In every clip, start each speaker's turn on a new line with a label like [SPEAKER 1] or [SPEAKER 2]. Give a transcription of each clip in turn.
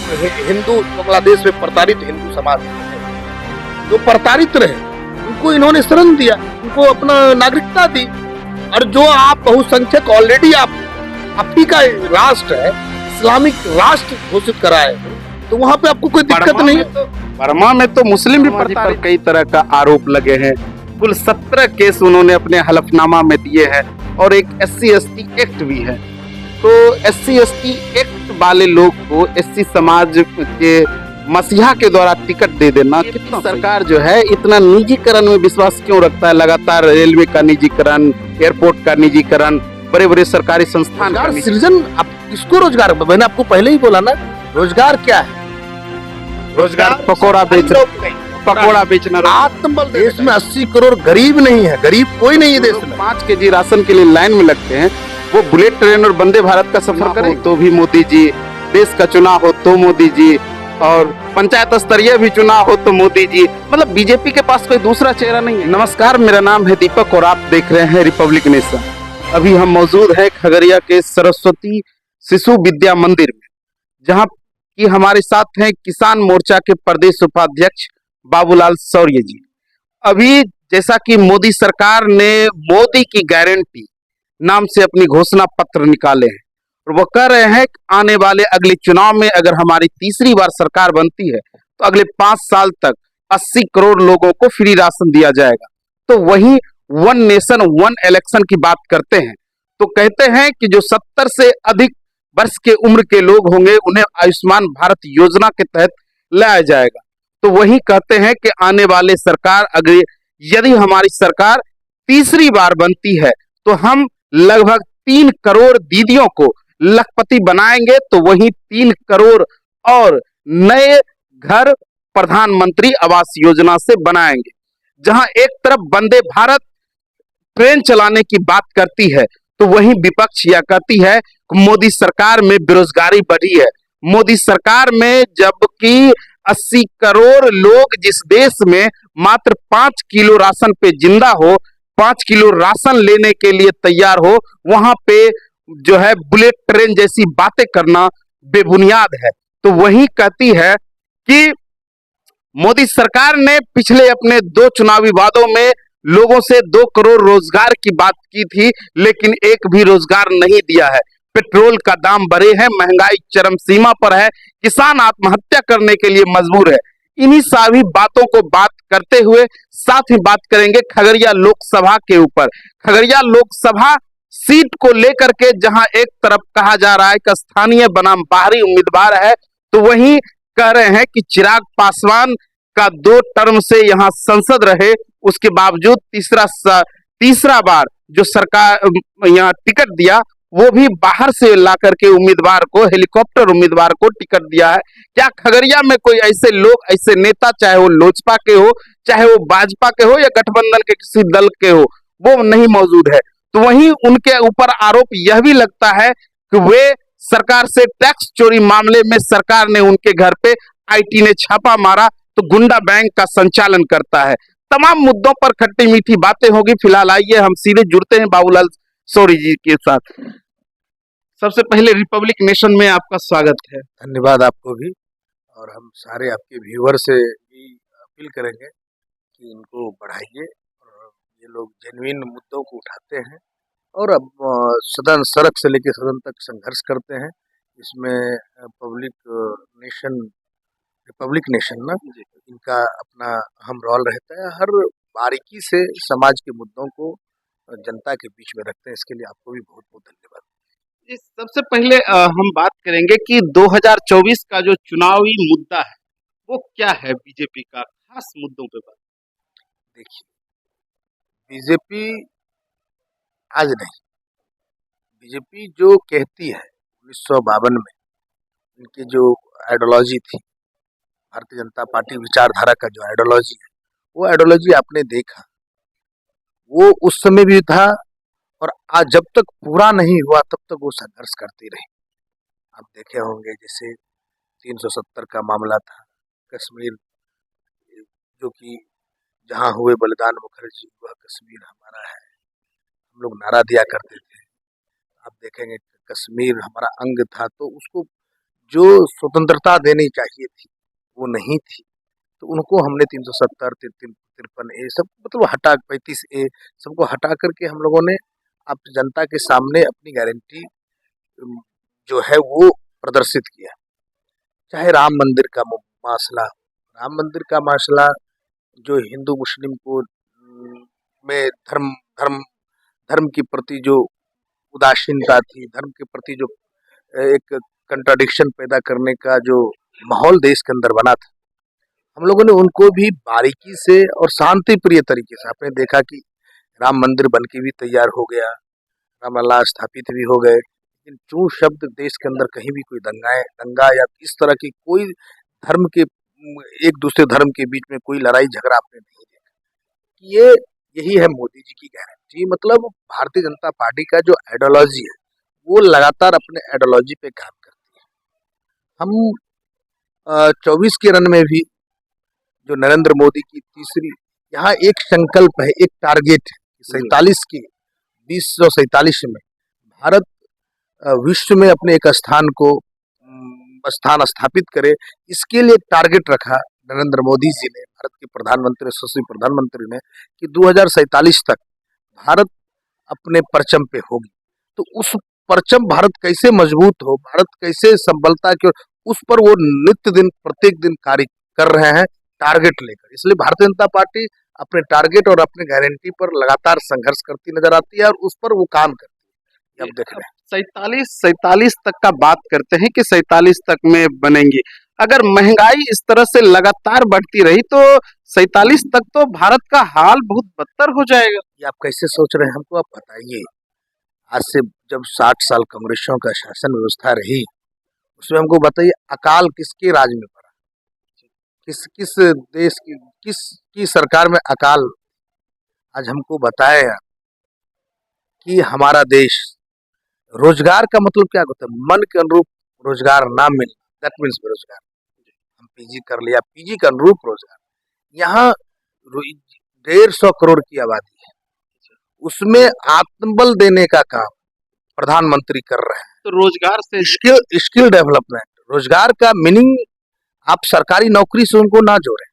[SPEAKER 1] हिंदू बांग्लादेश में प्रताड़ित हिंदू समाज है, जो प्रताड़ित रहे उनको इन्होंने शरण दिया, उनको अपना नागरिकता दी। और जो आप बहुसंख्यक ऑलरेडी आप ही का राष्ट्र है, इस्लामिक राष्ट्र घोषित कराए, तो वहाँ पे आपको कोई दिक्कत नहीं।
[SPEAKER 2] बर्मा में तो मुस्लिम भी पर कई तरह का आरोप लगे हैं। कुल 17 केस उन्होंने अपने हलफनामा में दिए हैं और एक SC/ST एक्ट भी है। तो SC/ST एक्ट वाले लोग को SC समाज के मसीहा के द्वारा टिकट दे देना, कितना सरकार जो है इतना निजीकरण में विश्वास क्यों रखता है? लगातार रेलवे का निजीकरण, एयरपोर्ट का निजीकरण, बड़े बड़े सरकारी संस्थान का
[SPEAKER 1] सृजन। आप किसको रोजगार, मैंने आपको पहले ही बोला ना, रोजगार क्या है?
[SPEAKER 2] रोजगार पकौड़ा बेचना।
[SPEAKER 1] आत्मबल देश में 80 करोड़ गरीब नहीं है, गरीब कोई नहीं है देश में।
[SPEAKER 2] 5 kg राशन के लिए लाइन में लगते हैं, वो बुलेट ट्रेन और वंदे भारत का सफर करें तो भी मोदी जी, देश का चुनाव हो तो मोदी जी, और पंचायत स्तरीय भी चुनाव हो तो मोदी जी। मतलब बीजेपी के पास कोई दूसरा चेहरा नहीं है। नमस्कार, मेरा नाम है दीपक और आप देख रहे हैं रिपब्लिक नेशन। अभी हम मौजूद हैं खगड़िया के सरस्वती शिशु विद्या मंदिर में, जहां कि हमारे साथ हैं किसान मोर्चा के प्रदेश उपाध्यक्ष बाबूलाल शौर्य जी। अभी जैसा कि मोदी सरकार ने मोदी की गारंटी नाम से अपनी घोषणा पत्र निकाले हैं और वो कह रहे हैं कि आने वाले अगले चुनाव में अगर हमारी तीसरी बार सरकार बनती है तो अगले 5 साल तक 80 करोड़ लोगों को फ्री राशन दिया जाएगा। तो वही वन नेशन वन इलेक्शन की बात करते हैं, तो कहते हैं कि जो 70 से अधिक वर्ष के उम्र के लोग होंगे उन्हें आयुष्मान भारत योजना के तहत लाया जाएगा। तो वही कहते हैं कि आने वाले सरकार, अगर यदि हमारी सरकार तीसरी बार बनती है तो हम लगभग 3 करोड़ दीदियों को लखपति बनाएंगे। तो वही 3 करोड़ और नए घर प्रधानमंत्री आवास योजना से बनाएंगे। जहां एक तरफ वंदे भारत ट्रेन चलाने की बात करती है तो वहीं विपक्ष यह कहती है कि मोदी सरकार में बेरोजगारी बढ़ी है। मोदी सरकार में जबकि 80 करोड़ लोग जिस देश में मात्र 5 किलो राशन पे जिंदा हो, 5 किलो राशन लेने के लिए तैयार हो, वहां पे जो है बुलेट ट्रेन जैसी बातें करना बेबुनियाद है। तो वही कहती है कि मोदी सरकार ने पिछले अपने 2 चुनावी वादों में लोगों से 2 करोड़ रोजगार की बात की थी, लेकिन एक भी रोजगार नहीं दिया है। पेट्रोल का दाम बढ़े हैं, महंगाई चरम सीमा पर है, किसान आत्महत्या करने के लिए मजबूर है। इन्हीं सभी बातों को बात करते हुए साथ ही बात करेंगे खगड़िया लोकसभा के ऊपर। खगड़िया लोकसभा सीट को लेकर के जहां एक तरफ कहा जा रहा है कि स्थानीय बनाम बाहरी उम्मीदवार है, तो वहीं कह रहे हैं कि चिराग पासवान का 2 टर्म से यहां सांसद रहे, उसके बावजूद तीसरा बार जो सरकार यहाँ टिकट दिया वो भी बाहर से ला करके उम्मीदवार को, हेलीकॉप्टर उम्मीदवार को टिकट दिया है। क्या खगड़िया में कोई ऐसे लोग, ऐसे नेता, चाहे वो लोजपा के हो, चाहे वो भाजपा के हो या गठबंधन के किसी दल के हो, वो नहीं मौजूद है? तो वहीं उनके ऊपर आरोप यह भी लगता है कि वे सरकार से टैक्स चोरी मामले में सरकार ने उनके घर पे IT ने छापा मारा तो गुंडा बैंक का संचालन करता है। तमाम मुद्दों पर खट्टी मीठी बातें होगी। फिलहाल आइए हम सीधे जुड़ते हैं बाबूलाल शौर्य जी के साथ। सबसे पहले रिपब्लिक नेशन में आपका स्वागत है।
[SPEAKER 1] धन्यवाद आपको भी, और हम सारे आपके व्यूअर से भी अपील करेंगे कि इनको बढ़ाइए, और ये लोग जेन्युइन मुद्दों को उठाते हैं और अब सदन, सड़क से लेकर सदन तक संघर्ष करते हैं। इसमें रिपब्लिक नेशन ना, इनका अपना अहम रोल रहता है। हर बारीकी से समाज के मुद्दों को जनता के बीच में रखते हैं। इसके लिए आपको भी बहुत बहुत धन्यवाद।
[SPEAKER 2] सबसे पहले हम बात करेंगे कि 2024 का जो चुनावी मुद्दा है वो क्या है? बीजेपी का खास मुद्दों पे बात।
[SPEAKER 1] देखिए, बीजेपी आज नहीं, बीजेपी जो कहती है 1952 में इनकी जो आइडियोलॉजी थी, भारतीय जनता पार्टी विचारधारा का जो आइडियोलॉजी है, वो आइडियोलॉजी आपने देखा, वो उस समय भी था और आज जब तक पूरा नहीं हुआ तब तक वो संघर्ष करती रही। आप देखे होंगे जैसे 370 का मामला था, कश्मीर, जो कि जहाँ हुए बलिदान मुखर्जी, वह कश्मीर हमारा है, हम लोग नारा दिया करते थे। आप देखेंगे कश्मीर हमारा अंग था, तो उसको जो स्वतंत्रता देनी चाहिए थी वो नहीं थी, तो उनको हमने 370 53 ए सब मतलब हटा 35 ए सबको हटा करके हम लोगों ने आप जनता के सामने अपनी गारंटी जो है वो प्रदर्शित किया। चाहे राम मंदिर का मसला, राम मंदिर का मसला जो हिंदू मुस्लिम को में धर्म धर्म धर्म के प्रति जो उदासीनता थी, धर्म के प्रति जो एक कंट्राडिक्शन पैदा करने का जो माहौल देश के अंदर बना था, हम लोगों ने उनको भी बारीकी से और शांति प्रिय तरीके से, आपने देखा कि राम मंदिर बन के भी तैयार हो गया, रामलला स्थापित भी हो गए, लेकिन जो शब्द देश के अंदर कहीं भी कोई दंगा या इस तरह की कोई धर्म के एक दूसरे धर्म के बीच में कोई लड़ाई झगड़ा आपने नहीं देखा। ये यही है मोदी जी की गारंटी। मतलब भारतीय जनता पार्टी का जो आइडियोलॉजी है वो लगातार अपने आइडियोलॉजी पे काम करती है। हम 24 के रन में भी जो नरेंद्र मोदी की तीसरी, यहाँ एक संकल्प है, एक टारगेट है 47 की 2047 में भारत विश्व में अपने एक स्थान को स्थान स्थापित करे, इसके लिए एक टारगेट रखा नरेंद्र मोदी जी ने, भारत के प्रधानमंत्री यशस्वी प्रधानमंत्री ने, कि 2047 तक भारत अपने परचम पे होगी। तो उस परचम भारत कैसे मजबूत हो, भारत कैसे संबलता की, उस पर वो नित्य दिन प्रत्येक दिन कार्य कर रहे हैं टारगेट लेकर। इसलिए भारतीय जनता पार्टी अपने टारगेट और अपने गारंटी पर लगातार संघर्ष करती नजर आती है और उस पर वो काम करती है। अब देख रहे हैं
[SPEAKER 2] 47 तक का बात करते हैं कि 47 तक में बनेंगी। अगर महंगाई इस तरह से लगातार बढ़ती रही तो 47 तक तो भारत का हाल बहुत बदतर हो जाएगा।
[SPEAKER 1] ये आप कैसे सोच रहे हैं, हमको आप बताइए। आज से जब 60 साल कांग्रेसियों का शासन व्यवस्था रही, उसमें हमको बताइए अकाल किसके राज में पड़ा, किस देश की सरकार में अकाल। आज हमको बताया कि हमारा देश, रोजगार का मतलब क्या होता है, मन के अनुरूप रोजगार ना मिलना, दैट मीन्स बेरोजगार। हम पीजी कर लिया, पीजी के अनुरूप रोजगार। यहाँ 150 करोड़ की आबादी है, उसमें आत्मबल देने का काम प्रधानमंत्री कर रहे हैं।
[SPEAKER 2] तो रोजगार से
[SPEAKER 1] स्किल डेवलपमेंट, रोजगार का मीनिंग आप सरकारी नौकरी से उनको ना जोड़ें।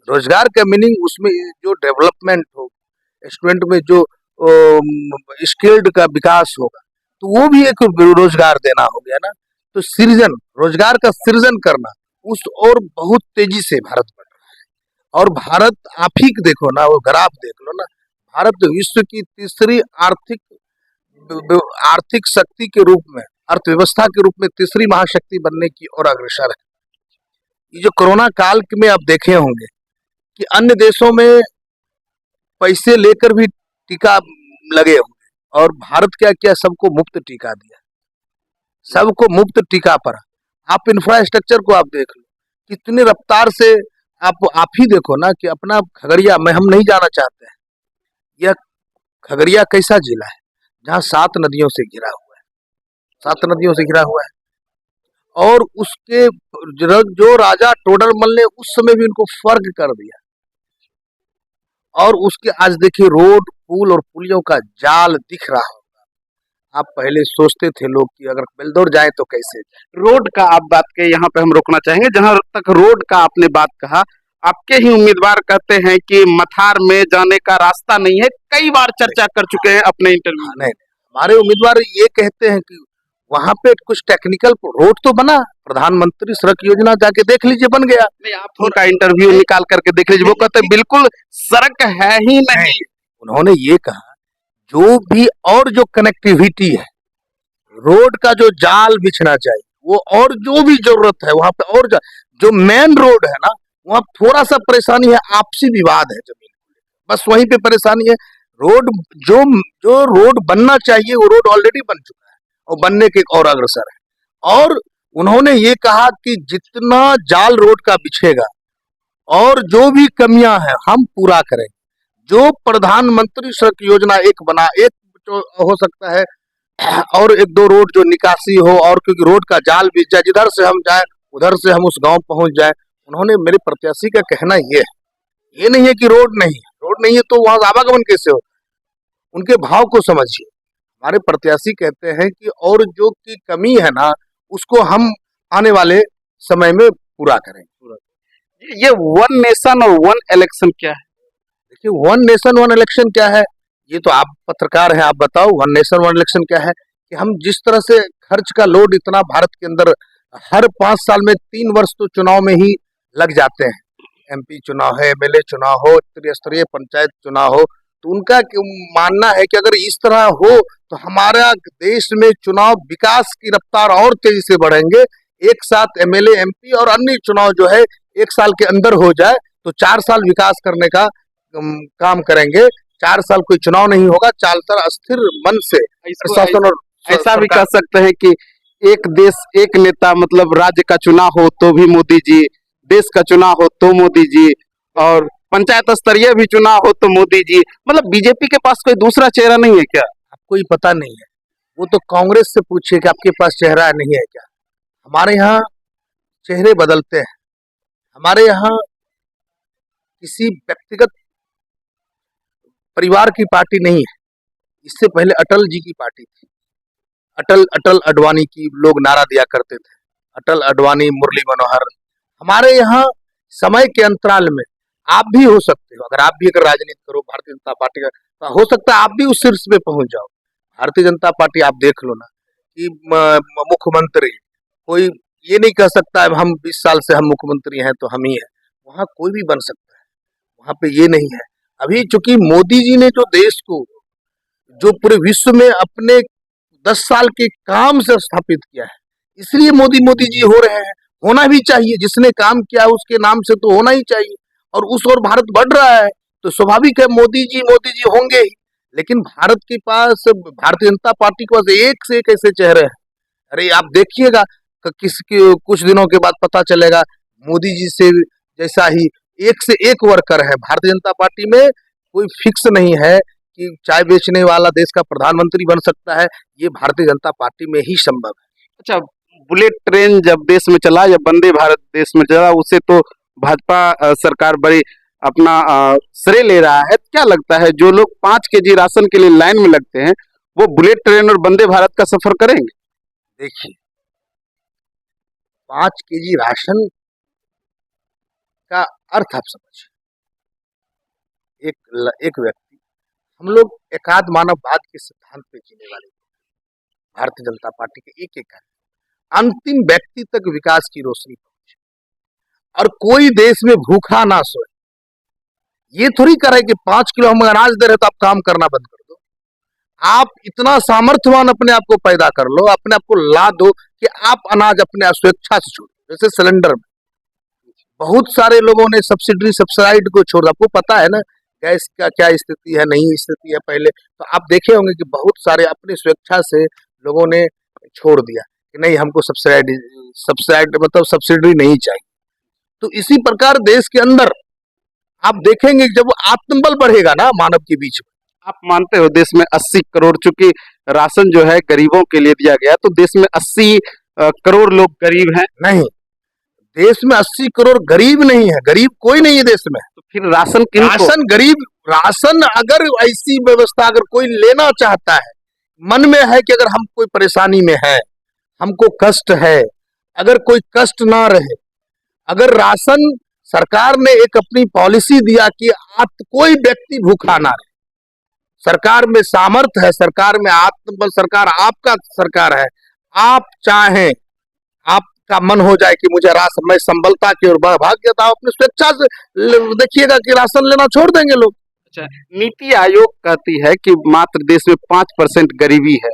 [SPEAKER 1] रोजगार का मीनिंग उसमें जो डेवलपमेंट हो, स्टूडेंट में जो स्किल्ड का विकास होगा, तो वो भी एक रोजगार देना हो गया ना। तो सृजन, रोजगार का सृजन करना उस और बहुत तेजी से भारत बढ़ रहा है। और भारत आप ही देखो ना, वो ग्राफ देख लो ना, भारत विश्व की तीसरी आर्थिक शक्ति के रूप में, अर्थव्यवस्था के रूप में तीसरी महाशक्ति बनने की ओर अग्रसर है। ये जो कोरोना काल में आप देखे होंगे कि अन्य देशों में पैसे लेकर भी टीका लगे होंगे, और भारत क्या किया, सबको मुफ्त टीका दिया, सबको मुफ्त टीका पड़ा। आप इंफ्रास्ट्रक्चर को आप देख लो कितनी रफ्तार से, आप ही देखो ना कि अपना खगड़िया में, हम नहीं जाना चाहते हैं, यह खगड़िया कैसा जिला है जहाँ 7 नदियों से घिरा हुआ है, 7 नदियों से घिरा हुआ है। और उसके जो राजा टोडरमल ने उस समय भी उनको फर्क कर दिया, और उसके आज देखिए रोड, पुल और पुलियों का जाल दिख रहा होगा। आप पहले सोचते थे लोग कि अगर बेलदौर जाए तो कैसे।
[SPEAKER 2] रोड का आप बात कही, यहाँ पे हम रोकना चाहेंगे। जहाँ तक रोड का आपने बात कहा, आपके ही उम्मीदवार कहते हैं कि मथार में जाने का रास्ता नहीं है, कई बार चर्चा कर चुके हैं अपने इंटरव्यू।
[SPEAKER 1] नहीं, हमारे उम्मीदवार ये कहते हैं कि वहां पे कुछ टेक्निकल रोड तो बना, प्रधानमंत्री सड़क योजना जाके देख लीजिए, बन गया।
[SPEAKER 2] नहीं, आप उनका इंटरव्यू निकाल करके देख लीजिए, वो कहते हैं बिल्कुल सड़क है ही नहीं।
[SPEAKER 1] उन्होंने ये कहा जो भी और जो कनेक्टिविटी है, रोड का जो जाल बिछना चाहिए वो, और जो भी जरूरत है वहां पे, और जो मेन रोड है ना, वहां थोड़ा सा परेशानी है, आपसी विवाद है जमीन, बस वहीं पे परेशानी है। रोड जो रोड बनना चाहिए वो रोड ऑलरेडी बन चुका है और बनने के और अग्रसर है। और उन्होंने ये कहा कि जितना जाल रोड का बिछेगा और जो भी कमियां हैं हम पूरा करेंगे। जो प्रधानमंत्री सड़क योजना एक बना, एक जो हो सकता है, और 1-2 रोड जो निकासी हो, और क्योंकि रोड का जाल बिछ जाए, जिधर से हम जाए उधर से हम उस गांव पहुंच जाए। उन्होंने, मेरे प्रत्याशी का कहना ये नहीं है कि रोड नहीं है तो वहां आवागमन कैसे हो। उनके भाव को समझिए। हमारे प्रत्याशी कहते हैं कि और जो की कमी है ना, उसको हम आने वाले समय में पूरा करेंगे।
[SPEAKER 2] ये वन नेशन और वन इलेक्शन क्या है?
[SPEAKER 1] देखिए, वन नेशन वन इलेक्शन क्या है, ये तो आप पत्रकार हैं, आप बताओ वन नेशन वन इलेक्शन क्या है। कि हम जिस तरह से खर्च का लोड इतना भारत के अंदर, हर 5 साल में 3 वर्ष तो चुनाव में ही लग जाते हैं। एमपी चुनाव है, एमएलए चुनाव हो, त्रिस्तरीय पंचायत चुनाव हो, तो उनका मानना है कि अगर इस तरह हो तो हमारा देश में चुनाव विकास की रफ्तार और तेजी से बढ़ेंगे। एक साथ एमएलए, एमपी और अन्य चुनाव जो है 1 साल के अंदर हो जाए तो 4 साल विकास करने का काम करेंगे। 4 साल कोई चुनाव नहीं होगा, 4 साल अस्थिर मन से प्रशासन और
[SPEAKER 2] ऐसा भी कह सकते हैं कि एक देश एक नेता, मतलब राज्य का चुनाव हो तो भी मोदी जी, देश का चुनाव हो तो मोदी जी, और पंचायत स्तरीय भी चुनाव हो तो मोदी जी। मतलब बीजेपी के पास कोई दूसरा चेहरा नहीं है क्या?
[SPEAKER 1] आपको ही पता नहीं है, वो तो कांग्रेस से पूछिए कि आपके पास चेहरा नहीं है क्या। हमारे यहाँ चेहरे बदलते हैं। हमारे यहाँ किसी व्यक्तिगत परिवार की पार्टी नहीं है। इससे पहले अटल जी की पार्टी थी, अटल अटल अडवाणी की लोग नारा दिया करते थे, अटल अडवाणी, मुरली मनोहर। हमारे यहाँ समय के अंतराल में आप भी हो सकते हो, अगर आप भी अगर राजनीति करो भारतीय जनता पार्टी का, तो हो सकता है आप भी उस शीर्ष पे पहुंच जाओ। भारतीय जनता पार्टी आप देख लो ना कि मुख्यमंत्री कोई ये नहीं कह सकता है हम 20 साल से हम मुख्यमंत्री हैं तो हम ही हैं। वहाँ कोई भी बन सकता है, वहाँ पे ये नहीं है। अभी चूंकि मोदी जी ने जो देश को, जो पूरे विश्व में अपने 10 साल के काम से स्थापित किया है, इसलिए मोदी मोदी जी हो रहे हैं। होना भी चाहिए, जिसने काम किया है उसके नाम से तो होना ही चाहिए। और उस ओर भारत बढ़ रहा है तो स्वाभाविक है मोदी जी होंगे ही। लेकिन भारत के पास, भारतीय जनता पार्टी के पास एक से एक ऐसे चेहरे हैं। अरे आप देखिएगा कुछ दिनों के बाद पता चलेगा मोदी जी से जैसा ही एक से एक वर्कर है। भारतीय जनता पार्टी में कोई फिक्स नहीं है कि चाय बेचने वाला देश का प्रधानमंत्री बन सकता है, ये भारतीय जनता पार्टी में ही संभव है।
[SPEAKER 2] अच्छा, बुलेट ट्रेन जब देश में चला या वंदे भारत देश में चला, उसे तो भाजपा सरकार बड़ी अपना श्रेय ले रहा है। क्या लगता है जो लोग 5 kg राशन के लिए लाइन में लगते हैं वो बुलेट ट्रेन और वंदे भारत का सफर करेंगे?
[SPEAKER 1] देखिए, 5 kg राशन का अर्थ आप समझिए। एक व्यक्ति, हम लोग एकाध मानववाद के सिद्धांत पे जीने वाले भारतीय जनता पार्टी के एक एक अंतिम व्यक्ति तक विकास की रोशनी पहुंचे और कोई देश में भूखा ना सोए। ये थोड़ी करे कि 5 किलो हम अनाज दे रहे तो आप काम करना बंद कर दो। आप इतना सामर्थ्यवान अपने आप को पैदा कर लो, अपने आप को ला दो कि आप अनाज अपने आप स्वेच्छा से छोड़। जैसे सिलेंडर में बहुत सारे लोगों ने सब्सिडाइड को छोड़, आपको पता है ना गैस का क्या स्थिति है, नहीं स्थिति है पहले, तो आप देखे होंगे कि बहुत सारे अपनी स्वेच्छा से लोगों ने छोड़ दिया कि नहीं हमको सब्सिडाइड मतलब सब्सिडी नहीं चाहिए। तो इसी प्रकार देश के अंदर आप देखेंगे जब आत्मबल बढ़ेगा ना मानव के बीच में।
[SPEAKER 2] आप मानते हो देश में 80 करोड़, चूंकि राशन जो है गरीबों के लिए दिया गया, तो देश में 80 करोड़ लोग गरीब हैं?
[SPEAKER 1] नहीं, देश में 80 करोड़ गरीब नहीं है, गरीब कोई नहीं है देश में।
[SPEAKER 2] तो फिर राशन
[SPEAKER 1] राशन गरीब, राशन अगर ऐसी व्यवस्था अगर कोई लेना चाहता है, मन में है कि अगर हम कोई परेशानी में है, हमको कष्ट है, अगर कोई कष्ट ना रहे, अगर राशन सरकार ने एक अपनी पॉलिसी दिया कि कोई व्यक्ति भूखा ना रहे, सरकार में सामर्थ्य है, सरकार में आत्मबल, सरकार आपका सरकार है, आप चाहें, आपका मन हो जाए कि मुझे राशन, मैं संबलता की ओर भाग जाता हूं, अपनी स्वेच्छा से देखिएगा कि राशन लेना छोड़ देंगे लोग।
[SPEAKER 2] अच्छा, नीति आयोग कहती है कि मात्र देश में 5% गरीबी है,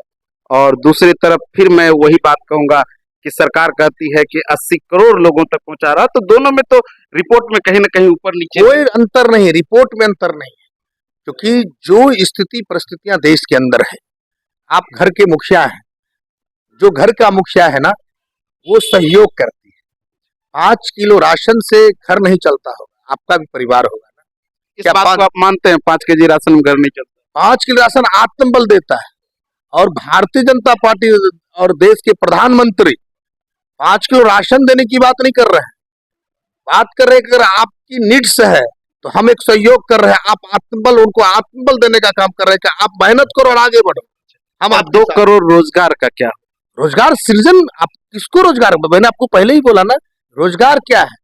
[SPEAKER 2] और दूसरी तरफ फिर मैं वही बात कहूंगा कि सरकार कहती है कि 80 करोड़ लोगों तक पहुंचा रहा, तो दोनों में तो रिपोर्ट में कहीं ना कहीं ऊपर नीचे
[SPEAKER 1] कोई अंतर नहीं, रिपोर्ट में अंतर नहीं है, क्योंकि जो स्थिति परिस्थितियां देश के अंदर है, आप घर के मुखिया हैं, जो घर का मुखिया है ना वो सहयोग करती है। 5 किलो राशन से घर नहीं चलता होगा, आपका भी परिवार होगा ना।
[SPEAKER 2] इस बात को आप मानते हैं 5 kg राशन में घर नहीं चलता?
[SPEAKER 1] 5 किलो राशन आत्मबल देता है, और भारतीय जनता पार्टी और देश के प्रधानमंत्री 5 किलो राशन देने की बात नहीं कर रहे हैं, बात कर रहे हैं कि अगर आपकी नीड्स है तो हम एक सहयोग कर रहे हैं, आप आत्मबल, उनको आत्मबल देने का काम कर रहे हैं कि आप मेहनत करो और आगे बढ़ो। हम
[SPEAKER 2] आप 2 करोड़ रोजगार का क्या?
[SPEAKER 1] रोजगार सृजन, आप किसको रोजगार, मैंने आपको पहले ही बोला ना, रोजगार क्या है?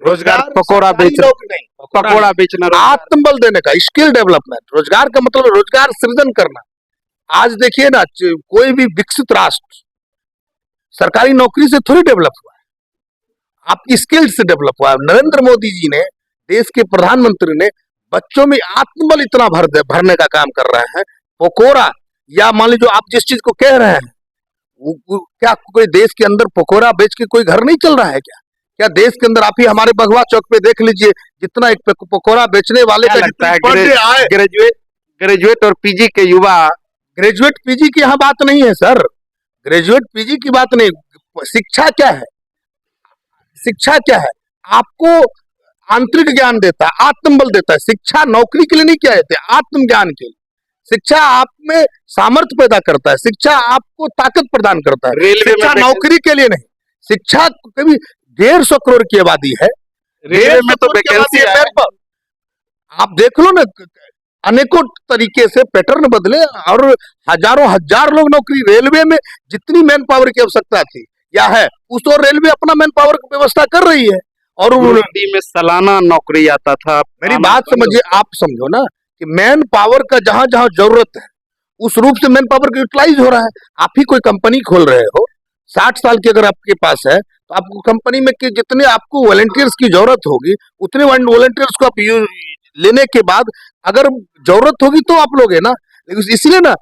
[SPEAKER 2] रोजगार पकौड़ा
[SPEAKER 1] सरकारी
[SPEAKER 2] बेचना,
[SPEAKER 1] नौकरी नहीं,
[SPEAKER 2] पकौड़ा बेचना रोजगार।
[SPEAKER 1] आत्मबल देने का, स्किल डेवलपमेंट। रोजगार का मतलब रोजगार सृजन करना। आज देखिए ना, कोई भी विकसित राष्ट्र सरकारी नौकरी से थोड़ी डेवलप हुआ है, आपकी स्किल से डेवलप हुआ है। नरेंद्र मोदी जी ने, देश के प्रधानमंत्री ने बच्चों में आत्मबल इतना भरने का काम कर रहे हैं। पकोड़ा, या मान लीजिए आप जिस चीज को कह रहे हैं, क्या कोई देश के अंदर पकोड़ा बेच के कोई घर नहीं चल रहा है क्या? क्या देश के अंदर, आप ही हमारे बगवा चौक पे देख लीजिए, जितना एक पकोड़ा बेचने वाले
[SPEAKER 2] क्या
[SPEAKER 1] का
[SPEAKER 2] लगता है
[SPEAKER 1] पर डे आए,
[SPEAKER 2] ग्रेजुएट और पीजी के युवा,
[SPEAKER 1] ग्रेजुएट पीजी की यहाँ बात नहीं है सर, ग्रेजुएट पीजी की बात नहीं। शिक्षा क्या है? शिक्षा क्या है? आपको आंतरिक ज्ञान देता है, आत्मबल देता है। शिक्षा नौकरी के लिए नहीं किया जाता है, आत्मज्ञान के लिए। शिक्षा आप में सामर्थ्य पैदा करता है, शिक्षा आपको ताकत प्रदान करता है।
[SPEAKER 2] रेलवे
[SPEAKER 1] शिक्षा
[SPEAKER 2] में
[SPEAKER 1] नौकरी के लिए नहीं। शिक्षा कभी 150 करोड़ की आबादी है,
[SPEAKER 2] रेलवे में तो
[SPEAKER 1] 150 करोड़ की आबादी
[SPEAKER 2] वैकेंसी
[SPEAKER 1] है
[SPEAKER 2] है।
[SPEAKER 1] मेरे पास। आप देख लो ना, अनेकों तरीके से पैटर्न बदले और हजारों हजार लोग नौकरी, रेलवे में जितनी मैन पावर की आवश्यकता थी या है, उस और रेलवे अपना मैन पावर की व्यवस्था कर रही है। और
[SPEAKER 2] नदी में सालाना नौकरी आता था।
[SPEAKER 1] मेरी बात समझिए, आप समझो ना कि मैन पावर का जहां जहां जरूरत है, उस रूप से मैन पावर का यूटिलाइज हो रहा है। आप ही कोई कंपनी खोल रहे हो, 60 साल की अगर आपके पास है, तो आपको कंपनी में कि जितने आपको वॉलंटियर्स की जरूरत होगी, उतने वॉलंटियर्स को आप लेने के बाद अगर जरूरत होगी तो आप लोगे ना। इसलिए ना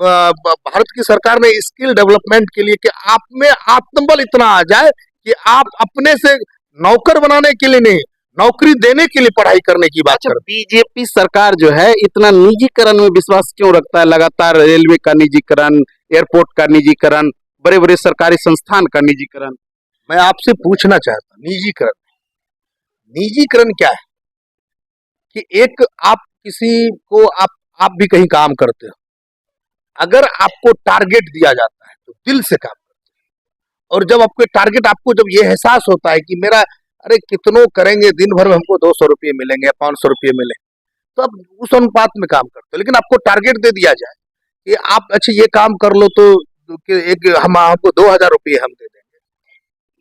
[SPEAKER 1] भारत की सरकार ने स्किल डेवलपमेंट के लिए कि आप में आत्मबल इतना आ जाए कि आप अपने से नौकर बनाने के लिए नहीं, नौकरी देने के लिए पढ़ाई करने की बात कर।
[SPEAKER 2] बीजेपी सरकार जो है इतना निजीकरण में विश्वास क्यों रखता है? लगातार रेलवे का निजीकरण, एयरपोर्ट का निजीकरण, बड़े बड़े सरकारी संस्थान का निजीकरण।
[SPEAKER 1] मैं आपसे पूछना चाहता हूं, निजीकरण, निजीकरण क्या है? कि एक आप किसी को, आप भी कहीं काम करते हो, अगर आपको टारगेट दिया जाता है तो दिल से काम करते हो। और जब आपको टारगेट, आपको जब ये एहसास होता है कि मेरा, अरे कितनों करेंगे, दिन भर में हमको 200 रुपये मिलेंगे, 500 रुपये मिले, तो आप उस अनुपात में काम करते हो। लेकिन आपको टारगेट दे दिया जाए कि आप अच्छा ये काम कर लो, तो एक हम आपको 2000 रुपये हम दे देंगे,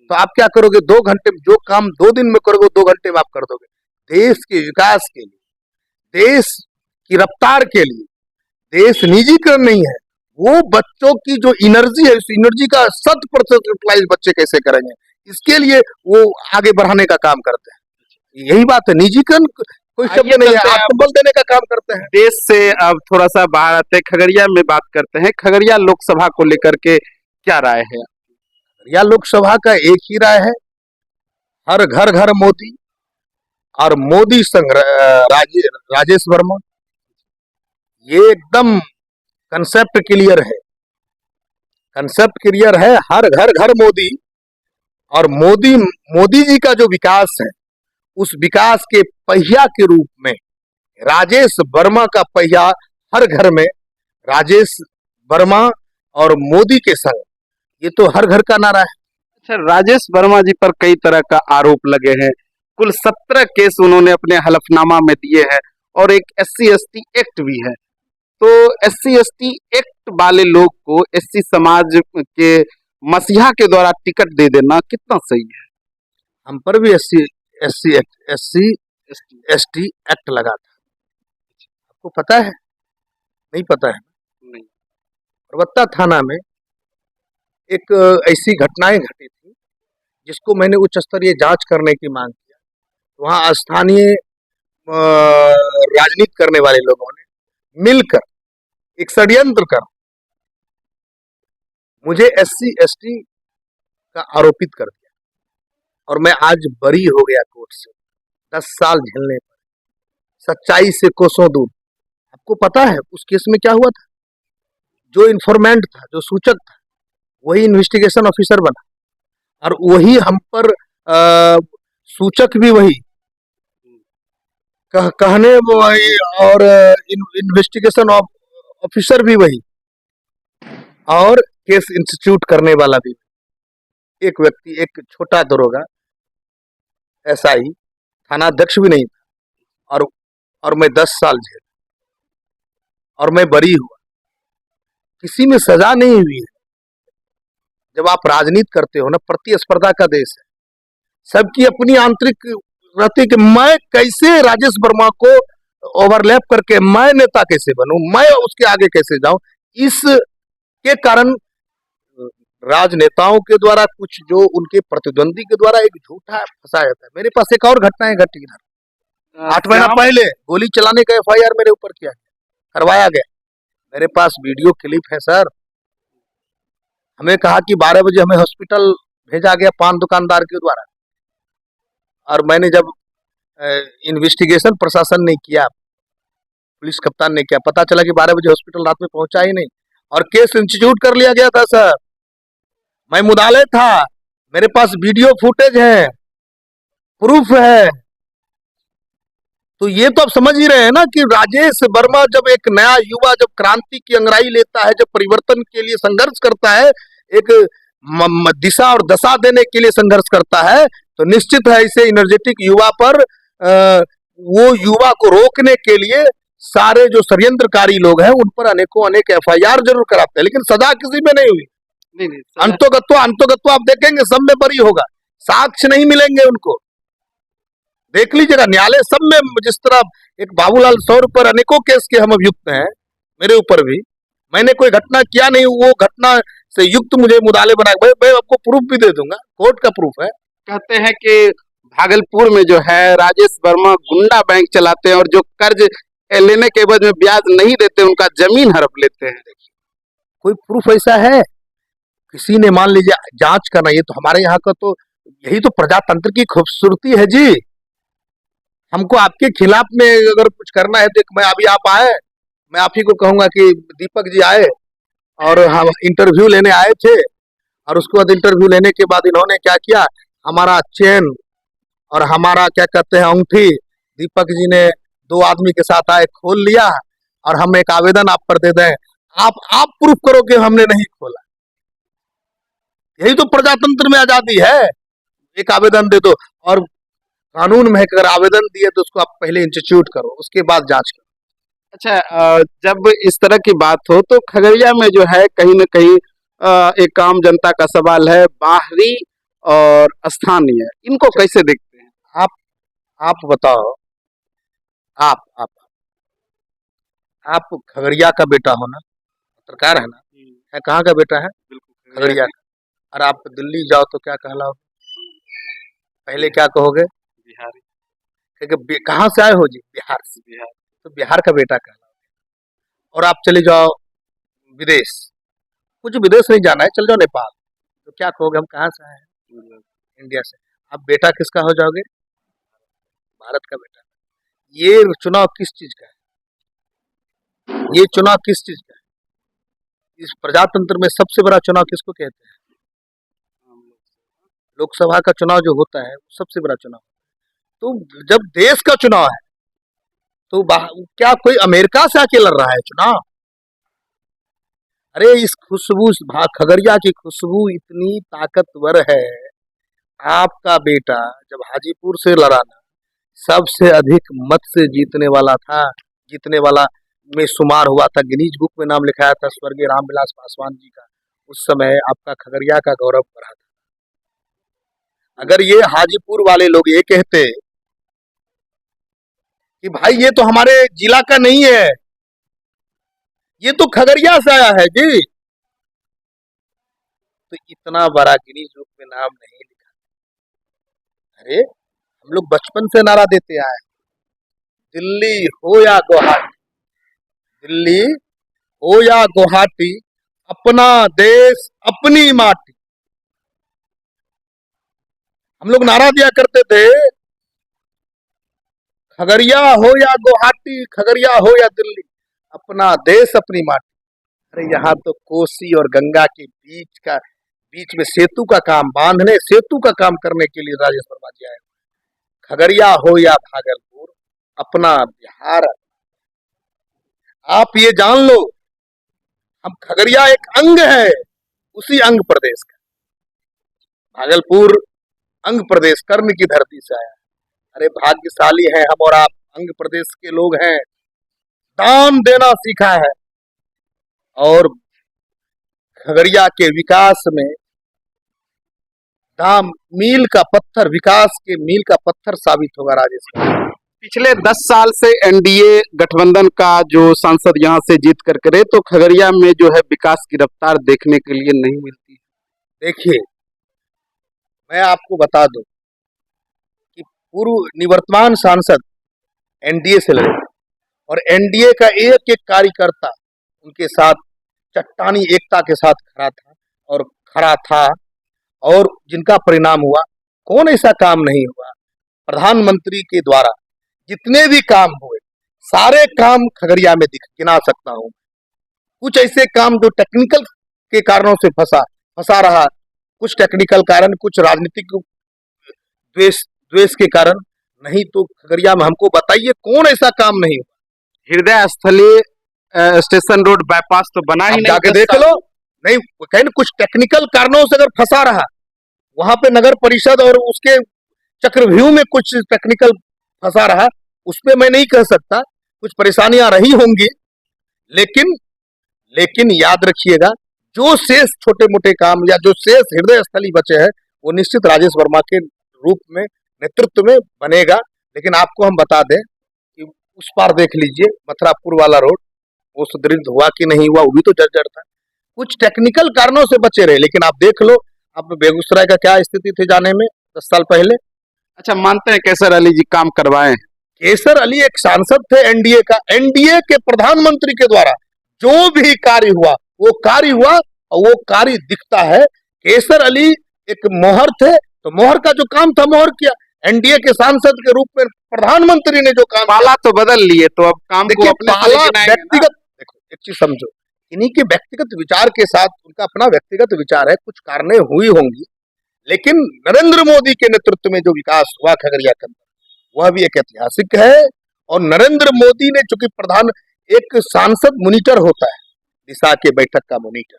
[SPEAKER 1] तो आप क्या करोगे? 2 घंटे में जो काम 2 दिन में करोगे, 2 घंटे में आप कर दोगे। देश के विकास के लिए, देश की रफ्तार के लिए, देश निजीकरण नहीं है, वो बच्चों की जो एनर्जी है, उस एनर्जी का 100% यूटिलाइज बच्चे कैसे करेंगे, इसके लिए वो आगे बढ़ाने का काम करते हैं। यही बात है, निजीकरण कोई शब्द नहीं है, आत्मबल देने का काम करते हैं।
[SPEAKER 2] देश से अब थोड़ा सा बाहर आते हैं, खगड़िया में बात करते हैं। खगड़िया लोकसभा को लेकर के क्या राय है?
[SPEAKER 1] या लोकसभा का एक ही राय है, हर घर घर मोदी, और मोदी संग राजेश वर्मा। ये एकदम कंसेप्ट क्लियर है, कंसेप्ट क्लियर है, हर घर घर मोदी। और मोदी जी का जो विकास है, उस विकास के पहिया के रूप में राजेश वर्मा का पहिया हर घर में, राजेश वर्मा और मोदी के संग, ये तो हर घर का नारा है।
[SPEAKER 2] अच्छा, राजेश वर्मा जी पर कई तरह का आरोप लगे हैं, कुल 17 केस उन्होंने अपने हलफनामा में दिए हैं, और एक SC/ST एक्ट भी है। तो SC/ST एक्ट वाले लोग को SC समाज के मसीहा के द्वारा टिकट दे देना कितना सही है?
[SPEAKER 1] हम पर भी SC/ST एक्ट लगा था, आपको पता है? नहीं पता है?
[SPEAKER 2] नहीं।
[SPEAKER 1] परबत्ता थाना में एक ऐसी घटनाएं घटी थी जिसको मैंने उच्च स्तरीय जांच करने की मांग किया। वहां स्थानीय राजनीति करने वाले लोगों ने मिलकर एक षड्यंत्र कर मुझे SC/ST का आरोपित कर दिया, और मैं आज बरी हो गया कोर्ट से, 10 साल झेलने पर, सच्चाई से कोसों दूर। आपको पता है उस केस में क्या हुआ था? जो इन्फॉर्मेंट था, जो सूचक था, वही इन्वेस्टिगेशन ऑफिसर बना, और वही हम पर सूचक भी वही, कहने वही, और इन्वेस्टिगेशन ऑफिसर भी वही, और केस इंस्टीट्यूट करने वाला भी एक व्यक्ति, एक छोटा दरोगा, SI, थानाध्यक्ष भी नहीं था। और मैं 10 साल झेला, और मैं बरी हुआ, किसी में सजा नहीं हुई है। जब आप राजनीति करते हो ना, प्रतिस्पर्धा का देश है, सबकी अपनी आंतरिक रहती है कि मैं कैसे राजेश वर्मा को ओवरलैप करके मैं नेता कैसे बनूं, मैं उसके आगे कैसे जाऊं। इस के कारण राजनेताओं के द्वारा कुछ जो उनके प्रतिद्वंदी के द्वारा एक झूठा फंसाया जाता है। मेरे पास एक और घटना है घटी इधर 8 महीना पहले गोली चलाने का एफआईआर मेरे ऊपर किया गया, करवाया गया। मेरे पास वीडियो क्लिप है सर। हमें कहा कि 12 बजे हमें हॉस्पिटल भेजा गया पान दुकानदार के द्वारा, और मैंने जब इन्वेस्टिगेशन प्रशासन ने किया, पुलिस कप्तान ने किया, पता चला कि 12 बजे हॉस्पिटल रात में पहुंचा ही नहीं और केस इंस्टीट्यूट कर लिया गया था सर। मैं मुदाले था, मेरे पास वीडियो फुटेज है, प्रूफ है। तो ये तो आप समझ ही रहे हैं ना कि राजेश वर्मा जब एक नया युवा जब क्रांति की अंगड़ाई लेता है, जब परिवर्तन के लिए संघर्ष करता है, एक दिशा और दशा देने के लिए संघर्ष करता है, तो निश्चित है इसे एनर्जेटिक युवा पर वो युवा को रोकने के लिए सारे जो षड्यंत्रकारी लोग हैं उन पर अनेकों अनेक एफआईआर जरूर कराते हैं, लेकिन सजा किसी में नहीं हुई।
[SPEAKER 2] नहीं,
[SPEAKER 1] अंतोगत्वा आप देखेंगे सब में बरी होगा, साक्ष्य नहीं मिलेंगे उनको। देख लीजिएगा न्यायालय सब में, जिस तरह एक बाबूलाल सौर पर अनेकों केस के हम अभियुक्त हैं, मेरे ऊपर भी, मैंने कोई घटना किया नहीं, वो घटना से युक्त मुझे मुदाले बनाया। मैं आपको प्रूफ भी दे दूंगा, कोर्ट का प्रूफ है।
[SPEAKER 2] कहते हैं कि भागलपुर में जो है राजेश वर्मा गुंडा बैंक चलाते हैं और जो कर्ज लेने के बाद में ब्याज नहीं देते उनका जमीन हड़प लेते हैं।
[SPEAKER 1] कोई प्रूफ ऐसा है? किसी ने मान लीजिए जांच करना, ये तो हमारे यहाँ का तो यही तो प्रजातंत्र की खूबसूरती है जी। हमको आपके खिलाफ में अगर कुछ करना है तो मैं अभी आप आए, मैं आप ही को कहूंगा कि दीपक जी आए और हम इंटरव्यू लेने आए थे, और उसके बाद इंटरव्यू लेने के बाद इन्होंने क्या किया, हमारा चेन और हमारा क्या कहते हैं अंगूठी दीपक जी ने 2 आदमी के साथ आए खोल लिया, और हम एक आवेदन आप पर दे दें, आप प्रूफ करो कि हमने नहीं खोला। यही तो प्रजातंत्र में आजादी है, एक आवेदन दे दो, और कानून में अगर आवेदन दिए तो उसको आप पहले इंस्टीट्यूट करो, उसके बाद जांच करो।
[SPEAKER 2] अच्छा, जब इस तरह की बात हो तो खगड़िया में जो है कहीं न कहीं एक आम जनता का सवाल है, बाहरी और स्थानीय, इनको कैसे देखते हैं?
[SPEAKER 1] आप बताओ, आप आप आप खगड़िया का बेटा हो ना, पत्रकार है ना, है कहाँ का बेटा है?
[SPEAKER 2] बिल्कुल
[SPEAKER 1] खगड़िया का। और आप दिल्ली जाओ तो क्या कहलाओगे? पहले क्या कहोगे?
[SPEAKER 2] बिहारी।
[SPEAKER 1] क्योंकि कहाँ से आए हो जी? बिहार से।
[SPEAKER 2] बिहार।
[SPEAKER 1] तो बिहार का बेटा कहलाओगे। और आप चले जाओ विदेश, कुछ विदेश नहीं जाना है, चल जाओ नेपाल, तो क्या कहोगे? हम कहाँ से आए हैं? इंडिया से। आप बेटा किसका हो जाओगे? भारत का बेटा। ये चुनाव किस चीज का है? ये चुनाव किस चीज का है? इस प्रजातंत्र में सबसे बड़ा चुनाव किसको कहते हैं? लोकसभा का चुनाव जो होता है वो सबसे बड़ा चुनाव। तो जब देश का चुनाव है तो क्या कोई अमेरिका से आके लड़ रहा है चुनाव? अरे इस खुशबू, खगड़िया की खुशबू इतनी ताकतवर है। आपका बेटा जब हाजीपुर से लड़ा ना, सबसे अधिक मत से जीतने वाला था, जीतने वाला में शुमार हुआ था, गिनीज बुक में नाम लिखाया था स्वर्गीय रामविलास पासवान जी का। उस समय आपका खगड़िया का गौरव बढ़ा था। अगर ये हाजीपुर वाले लोग ये कहते कि भाई ये तो हमारे जिला का नहीं है, ये तो खगड़िया से आया है जी, तो इतना बड़ा गिनीज बुक में नाम नहीं लिखा। अरे हम लोग बचपन से नारा देते आए, दिल्ली हो या गुवाहाटी, दिल्ली हो या गुवाहाटी, अपना देश अपनी माटी। हम लोग नारा दिया करते थे, खगड़िया हो या गुवाहाटी, खगड़िया हो या दिल्ली, अपना देश अपनी माटी। अरे यहाँ तो कोसी और गंगा के बीच में सेतु का काम, बांधने सेतु का काम करने के लिए राजेश वर्मा जी आए। खगड़िया हो या भागलपुर, अपना बिहार। आप ये जान लो, हम खगड़िया एक अंग है उसी अंग प्रदेश का। भागलपुर अंग प्रदेश, कर्ण की धरती से आया। अरे भाग्यशाली हैं हम और आप, अंग प्रदेश के लोग हैं, दान देना सीखा है, और खगड़िया के विकास में दाम मील का पत्थर, विकास के मील का पत्थर साबित होगा राजेश।
[SPEAKER 2] पिछले 10 साल से एनडीए गठबंधन का जो सांसद यहाँ से जीत कर करे तो खगड़िया में जो है विकास की रफ्तार देखने के लिए नहीं मिलती।
[SPEAKER 1] देखिए, मैं आपको बता दूं कि पूर्व निवर्तमान सांसद एनडीए से लड़े और एनडीए का एक एक कार्यकर्ता उनके साथ चट्टानी एकता के साथ खड़ा था और जिनका परिणाम हुआ, कौन ऐसा काम नहीं हुआ। प्रधानमंत्री के द्वारा जितने भी काम हुए सारे काम खगड़िया में गिना सकता हूँ। कुछ ऐसे काम जो टेक्निकल के कारणों से फंसा रहा, कुछ टेक्निकल कारण, कुछ राजनीतिक द्वेष के कारण, नहीं तो खगड़िया में हमको बताइए कौन ऐसा काम नहीं हुआ।
[SPEAKER 2] हृदय स्थलीय स्टेशन रोड बाईपास तो बना ही नहीं,
[SPEAKER 1] जाके देख लो। नहीं, कहीं कुछ टेक्निकल कारणों से अगर फंसा रहा, वहां पे नगर परिषद और उसके चक्रव्यूह में कुछ टेक्निकल फंसा रहा, उसमें मैं नहीं कह सकता, कुछ परेशानियां रही होंगी, लेकिन याद रखिएगा, जो शेष छोटे मोटे काम या जो शेष हृदय स्थली बचे हैं वो निश्चित राजेश वर्मा के रूप में नेतृत्व में बनेगा। लेकिन आपको हम बता दें कि उस पार देख लीजिए, मथुरापुर वाला रोड, वो सुदृढ़ हुआ कि नहीं हुआ, वो भी तो जर्जर था। कुछ टेक्निकल कारणों से बचे रहे, लेकिन आप देख लो अब बेगूसराय का क्या स्थिति थी जाने में 10 साल पहले।
[SPEAKER 2] अच्छा, मानते हैं कैसर अली जी काम करवाए?
[SPEAKER 1] केसर अली एक सांसद थे एनडीए का, एनडीए के प्रधानमंत्री के द्वारा जो भी कार्य हुआ वो कार्य हुआ और वो कार्य दिखता है। केसर अली एक मोहर थे, तो मोहर का जो काम था मोहर किया। एनडीए के सांसद के रूप में प्रधानमंत्री ने जो काम,
[SPEAKER 2] पाला तो बदल लिए, तो अब काम को अपने
[SPEAKER 1] पाला व्यक्तिगत, देखो एक चीज समझो, इन्हीं के व्यक्तिगत विचार के साथ, उनका अपना व्यक्तिगत विचार है, कुछ कारणें हुई होंगी, लेकिन नरेंद्र मोदी के नेतृत्व में जो विकास हुआ खगड़िया के अंदर, वह भी एक ऐतिहासिक है। और नरेंद्र मोदी ने, चूंकि प्रधान एक सांसद मॉनिटर होता है, दिशा के बैठक का मॉनिटर,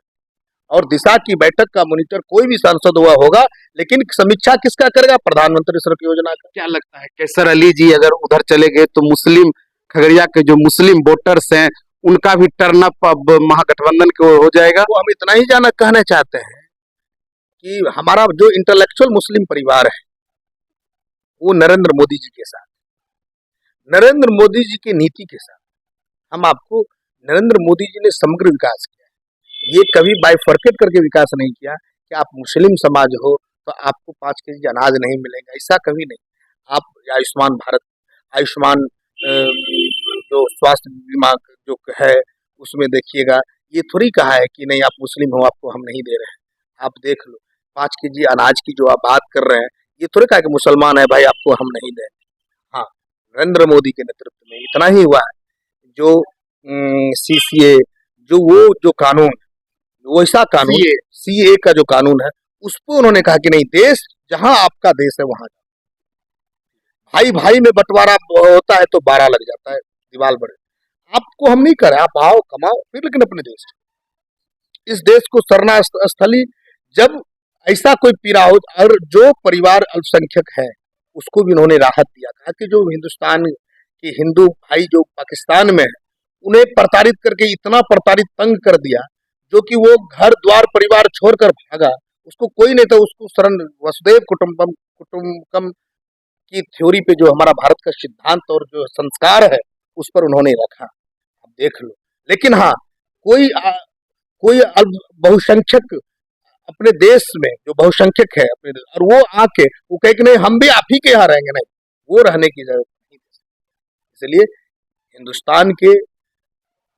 [SPEAKER 1] और दिशा की बैठक का मॉनिटर कोई भी सांसद हुआ होगा, लेकिन समीक्षा किसका करेगा? प्रधानमंत्री सड़क योजना का।
[SPEAKER 2] क्या लगता है कैसर अली जी अगर उधर चले गए तो मुस्लिम, खगड़िया के जो मुस्लिम वोटर्स हैं उनका भी टर्न अप अब महागठबंधन को हो जाएगा?
[SPEAKER 1] वो हम इतना ही जाना कहना चाहते हैं कि हमारा जो इंटेलेक्चुअल मुस्लिम परिवार है वो नरेंद्र मोदी जी के साथ, नरेंद्र मोदी जी की नीति के साथ, हम आपको, नरेंद्र मोदी जी ने समग्र विकास किया, ये कभी बाइफर्केट करके विकास नहीं किया कि आप मुस्लिम समाज हो तो आपको 5 केजी अनाज नहीं मिलेगा, ऐसा कभी नहीं। आप आयुष्मान भारत, आयुष्मान जो स्वास्थ्य बीमा जो है उसमें देखिएगा, ये थोड़ी कहा है कि नहीं आप मुस्लिम हो आपको हम नहीं दे रहे हैं। आप देख लो 5 केजी अनाज की जो आप बात कर रहे हैं, ये थोड़ी कहा कि मुसलमान है भाई आपको हम नहीं दें। हाँ, नरेंद्र मोदी के नेतृत्व में इतना ही हुआ है। जो सीसीए, जो कानून, वैसा कानून सीए का जो कानून है, उस पर उन्होंने कहा कि नहीं, देश जहां आपका देश है वहां भाई भाई में बंटवारा होता है तो 12 लग जाता है, दीवार बढ़े। आपको हम नहीं करें, आप आओ कमाओ फिर, लेकिन अपने देश, इस देश को शरणा स्थली, जब ऐसा कोई पीड़ा हो, और जो परिवार अल्पसंख्यक है उसको भी उन्होंने राहत दिया, कहा कि जो हिंदुस्तान के हिंदू भाई जो पाकिस्तान में है उन्हें प्रताड़ित करके इतना प्रताड़ित तंग कर दिया, जो कि वो घर द्वार परिवार छोड़कर भागा, उसको कोई नहीं था, उसको शरण वसुदेव कुटुंबकम की थ्योरी पे, जो हमारा भारत का सिद्धांत और जो संस्कार है उस पर उन्होंने रखा। आप देख लो। लेकिन हाँ, कोई बहुसंख्यक अपने देश में जो बहुसंख्यक है अपने देश, और वो आके वो कहे कि नहीं हम भी आप ही के यहाँ रहेंगे, नहीं, वो रहने की जरूरत नहीं। इसलिए हिंदुस्तान के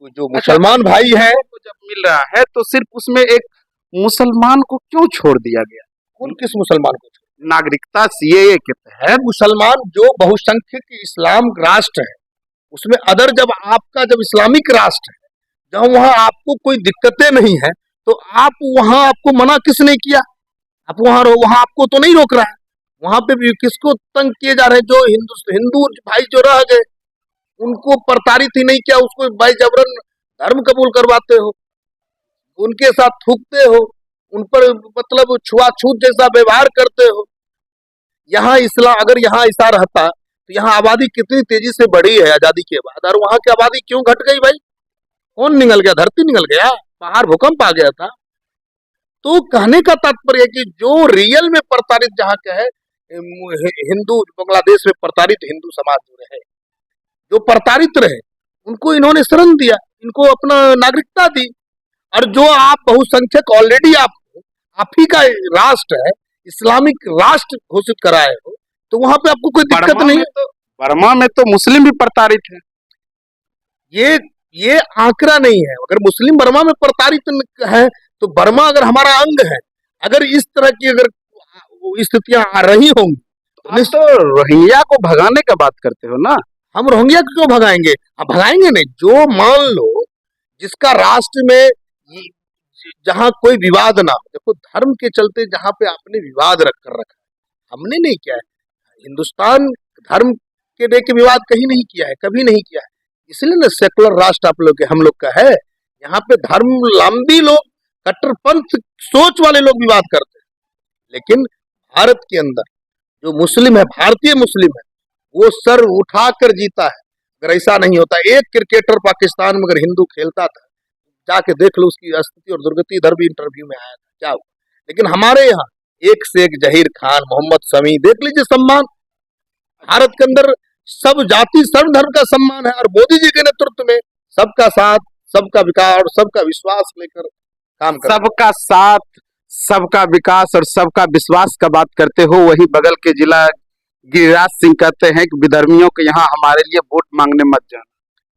[SPEAKER 1] जो मुसलमान भाई हैं,
[SPEAKER 2] जब मिल रहा है तो सिर्फ उसमें एक मुसलमान को क्यों छोड़ दिया गया?
[SPEAKER 1] कौन किस मुसलमान को?
[SPEAKER 2] नागरिकता सीएए के
[SPEAKER 1] है मुसलमान जो बहुसंख्यक इस्लाम राष्ट्र है, उसमें अदर जब आपका जब इस्लामिक राष्ट्र है, जब वहां आपको कोई दिक्कतें नहीं है, तो आप वहां, आपको मना किसने किया? आप वहां रहो, वहां आपको तो नहीं रोक रहा है। वहां पे भी किसको तंग किए जा रहे हैं? जो हिंदू भाई जो रह गए उनको प्रताड़ित ही नहीं किया, उसको भाई जबरन धर्म कबूल करवाते हो, उनके साथ थूकते हो, उन पर मतलब छुआछूत जैसा व्यवहार करते हो। यहाँ इस्लाम, अगर यहाँ ऐसा रहता तो यहाँ आबादी कितनी तेजी से बढ़ी है आजादी के बाद, और वहां की आबादी क्यों घट गई भाई? कौन निगल गया? धरती निगल गया? बाहर भूकंप आ गया था? तो कहने का तात्पर्य है कि जो रियल में प्रताड़ित जहाँ के है, हिंदू, बांग्लादेश में प्रताड़ित हिंदू समाज जो रहे, जो प्रताड़ित रहे, उनको इन्होंने शरण दिया, इनको अपना नागरिकता दी। और जो आप बहुसंख्यक ऑलरेडी आप ही का राष्ट्र है, इस्लामिक राष्ट्र घोषित कराए हो, तो वहां पे आपको कोई दिक्कत नहीं।
[SPEAKER 2] बर्मा में तो मुस्लिम भी प्रताड़ित है।
[SPEAKER 1] ये आंकड़ा नहीं है। अगर मुस्लिम बर्मा में प्रताड़ित है तो बर्मा अगर हमारा अंग है, अगर इस तरह की अगर स्थितियां आ रही होंगी
[SPEAKER 2] तो रोहिंग्या को भगाने का बात करते हो ना।
[SPEAKER 1] हम रोहिंग्या को क्यों भगाएंगे? हम भगाएंगे नहीं। जो मान लो जिसका राष्ट्र में जहां कोई विवाद ना हो, देखो धर्म के चलते जहां पे आपने विवाद रख कर रखा है, हमने नहीं किया है। हिंदुस्तान धर्म के लेके विवाद कहीं नहीं किया है, कभी नहीं किया है। इसलिए ना सेकुलर राष्ट्र आप लोग के, हम लोग का है। यहाँ पे धर्मावलंबी लोग, कट्टरपंथ सोच वाले लोग विवाद करते हैं, लेकिन भारत के अंदर जो मुस्लिम है, भारतीय मुस्लिम है, वो सर उठाकर जीता है। अगर ऐसा नहीं होता, एक क्रिकेटर पाकिस्तान में अगर हिंदू खेलता था, जाके देख लो उसकी स्थिति और दुर्गति। इधर भी इंटरव्यू में आया था, क्या हुआ। लेकिन हमारे यहाँ एक से एक जहीर खान, मोहम्मद शमी, देख लीजिए सम्मान। भारत के अंदर सब जाति सर्व धर्म का सम्मान है, और मोदी जी के नेतृत्व में सबका साथ, सबका विकास और सबका विश्वास लेकर काम कर।
[SPEAKER 2] सबका साथ, सबका विकास और सबका विश्वास का बात करते हो, वही बगल के जिला गिरिराज सिंह कहते हैं कि विधर्मियों के यहाँ हमारे लिए वोट मांगने मत जाना।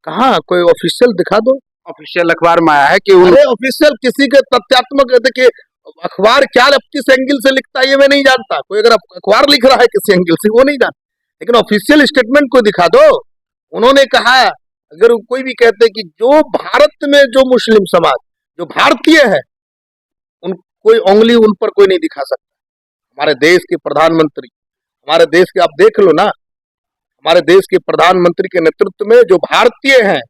[SPEAKER 1] कहाँ कोई ऑफिशियल दिखा दो।
[SPEAKER 2] ऑफिशियल अखबार में आया है कि
[SPEAKER 1] ऑफिशियल किसी के तथ्यात्मक, देखिए अखबार क्या किस एंगल से लिखता है ये मैं नहीं जानता। कोई अगर अखबार लिख रहा है किसी एंगल से, वो नहीं जानता, लेकिन ऑफिशियल स्टेटमेंट को दिखा दो। उन्होंने कहा, अगर कोई भी कहते कि जो भारत में जो मुस्लिम समाज जो भारतीय है, उन कोई उंगली उन पर कोई नहीं दिखा सकता। हमारे देश के प्रधानमंत्री, हमारे देश के आप देख लो ना, हमारे देश के प्रधानमंत्री के नेतृत्व में जो भारतीय हैं,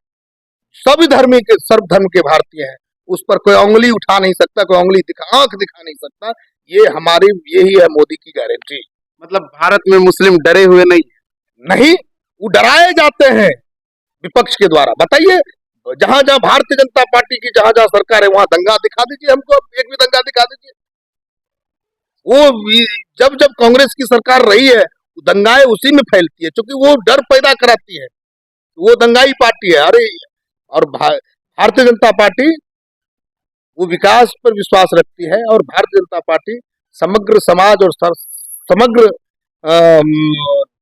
[SPEAKER 1] सभी धर्म के, सर्व धर्म के भारतीय हैं, उस पर कोई उंगली उठा नहीं सकता, कोई उंगली आंख दिखा नहीं सकता। ये हमारी, यही है मोदी की गारंटी।
[SPEAKER 2] मतलब भारत में मुस्लिम डरे हुए नहीं,
[SPEAKER 1] वो डराए जाते हैं विपक्ष के द्वारा। बताइए, जहां जहां भारतीय जनता पार्टी की जहां जहां सरकार है, वहां दंगा दिखा दीजिए हमको, एक भी दंगा दिखा दीजिए। वो जब जब कांग्रेस की सरकार रही है, दंगाएं उसी में फैलती है, क्योंकि वो डर पैदा कराती है। वो दंगाई पार्टी है। अरे, और भारतीय जनता पार्टी वो विकास पर विश्वास रखती है, और भारतीय जनता पार्टी समग्र समाज और समग्र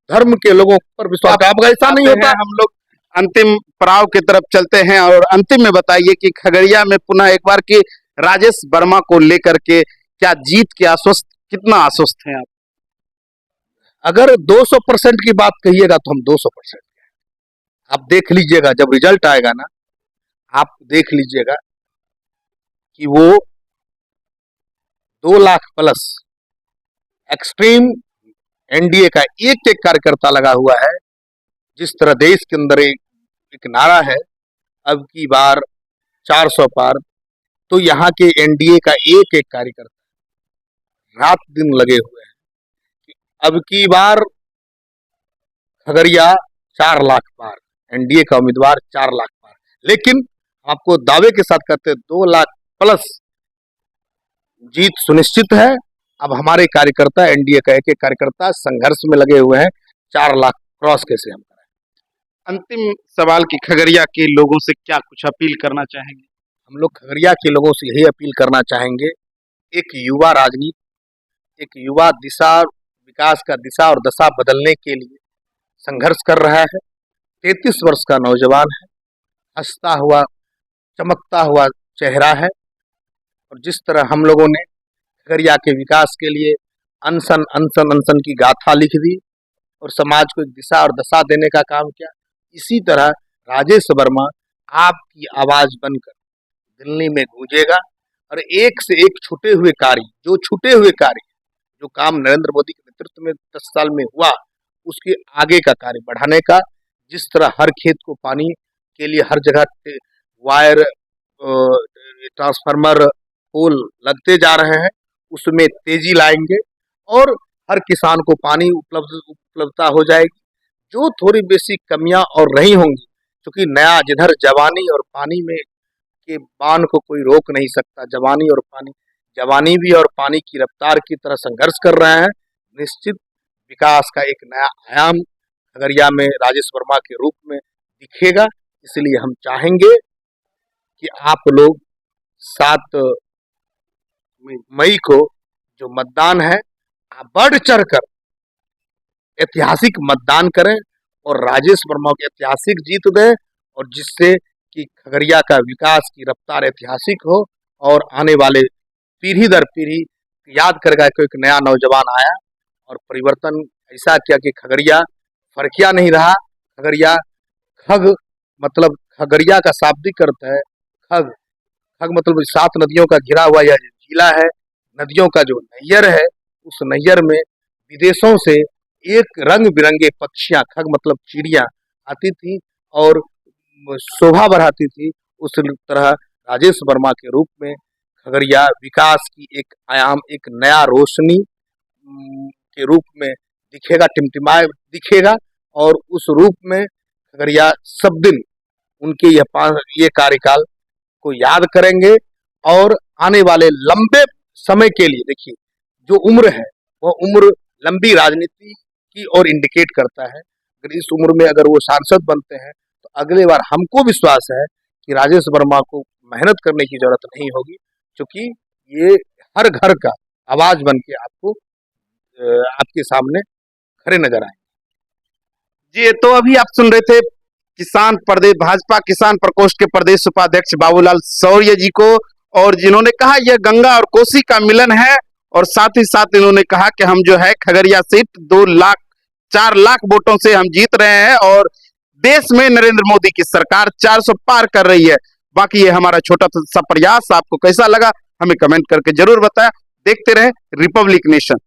[SPEAKER 1] धर्म के लोगों पर विश्वास। अब ऐसा नहीं होता।
[SPEAKER 2] हम लोग अंतिम पड़ाव की तरफ चलते हैं, और अंतिम में बताइए कि खगड़िया में पुनः एक बार की राजेश वर्मा को लेकर के क्या जीत के आश्वस्त, कितना आश्वस्त हैं आप?
[SPEAKER 1] अगर 200% की बात कहिएगा तो हम 200%। आप देख लीजिएगा, जब रिजल्ट आएगा ना, आप देख लीजिएगा कि वो 2 लाख प्लस एक्सट्रीम एनडीए का एक एक कार्यकर्ता लगा हुआ है। जिस तरह देश के अंदर एक नारा है, अब की बार 400 पार, तो यहाँ के एनडीए का एक एक कार्यकर्ता रात दिन लगे हुए हैं कि अब की बार खगड़िया 4 लाख पार, एनडीए का उम्मीदवार 4 लाख पार। लेकिन आपको दावे के साथ कहते हैं 2 लाख प्लस जीत सुनिश्चित है। अब हमारे कार्यकर्ता, एनडीए का एक एक कार्यकर्ता संघर्ष में लगे हुए हैं, 4 लाख क्रॉस कैसे हम करें।
[SPEAKER 2] अंतिम सवाल की खगड़िया के लोगों से क्या कुछ अपील करना चाहेंगे?
[SPEAKER 1] हम लोग खगड़िया के लोगों से यही अपील करना चाहेंगे, एक युवा राजनीति, एक युवा दिशा, विकास का दिशा और दशा बदलने के लिए संघर्ष कर रहा है। 33 वर्ष का नौजवान है, हंसता हुआ, चमकता हुआ चेहरा है, और जिस तरह हम लोगों ने खगड़िया के विकास के लिए अनशन अनशन अनशन की गाथा लिख दी और समाज को एक दिशा और दशा देने का काम किया, इसी तरह राजेश वर्मा आपकी आवाज बनकर दिल्ली में गूंजेगा, और एक से एक छूटे हुए कार्य, जो काम नरेंद्र मोदी के नेतृत्व में 10 साल में हुआ, उसके आगे का कार्य बढ़ाने का। जिस तरह हर खेत को पानी के लिए हर जगह वायर, ट्रांसफार्मर, पोल लगते जा रहे हैं, उसमें तेजी लाएंगे और हर किसान को पानी उपलब्धता हो जाएगी। जो थोड़ी बेसिक कमियां और रही होंगी, क्योंकि नया, जिधर जवानी और पानी में के बांध को कोई रोक नहीं सकता, जवानी और पानी जवानी भी और पानी की रफ्तार की तरह संघर्ष कर रहे हैं। निश्चित विकास का एक नया आयाम खगड़िया में राजेश वर्मा के रूप में दिखेगा। इसलिए हम चाहेंगे कि आप लोग 7 मई को जो मतदान है, आप बढ़ चढ़कर ऐतिहासिक मतदान करें और राजेश वर्मा को ऐतिहासिक जीत दें, और जिससे कि खगड़िया का विकास की रफ्तार ऐतिहासिक हो और आने वाले पीढ़ी दर पीढ़ी याद करेगा कि एक नया नौजवान आया और परिवर्तन ऐसा किया कि खगड़िया फर्किया नहीं रहा। खगड़िया खग मतलब खगड़िया का शाब्दिक अर्थ है खग। खग मतलब 7 नदियों का घिरा हुआ यह जिला है। नदियों का जो नैयर है, उस नैयर में विदेशों से एक रंग बिरंगे पक्षियां, खग मतलब चिड़िया, आती थी और शोभा बढ़ाती थी। उस तरह राजेश वर्मा के रूप में खगड़िया विकास की एक आयाम, एक नया रोशनी के रूप में दिखेगा, टिमटिमाए दिखेगा, और उस रूप में खगड़िया सब दिन उनके ये कार्यकाल को याद करेंगे और आने वाले लंबे समय के लिए, देखिए जो उम्र है वह उम्र लंबी राजनीति की ओर इंडिकेट करता है। अगर इस उम्र में अगर वो सांसद बनते हैं तो अगले बार हमको विश्वास है कि राजेश वर्मा को मेहनत करने की जरूरत नहीं होगी, क्योंकि ये हर घर का आवाज बन के आपको आपके सामने खड़े नजर आए।
[SPEAKER 2] जी, तो अभी आप सुन रहे थे किसान प्रदेश भाजपा किसान प्रकोष्ठ के प्रदेश उपाध्यक्ष बाबूलाल शौर्य जी को, और जिन्होंने कहा यह गंगा और कोसी का मिलन है, और साथ ही साथ इन्होंने कहा कि हम जो है खगड़िया सीट 4 लाख वोटों से हम जीत रहे हैं और देश में नरेंद्र मोदी की सरकार 400 पार कर रही है। बाकी ये हमारा छोटा सा प्रयास आपको कैसा लगा हमें कमेंट करके जरूर बताया। देखते रहे रिपब्लिक नेशन।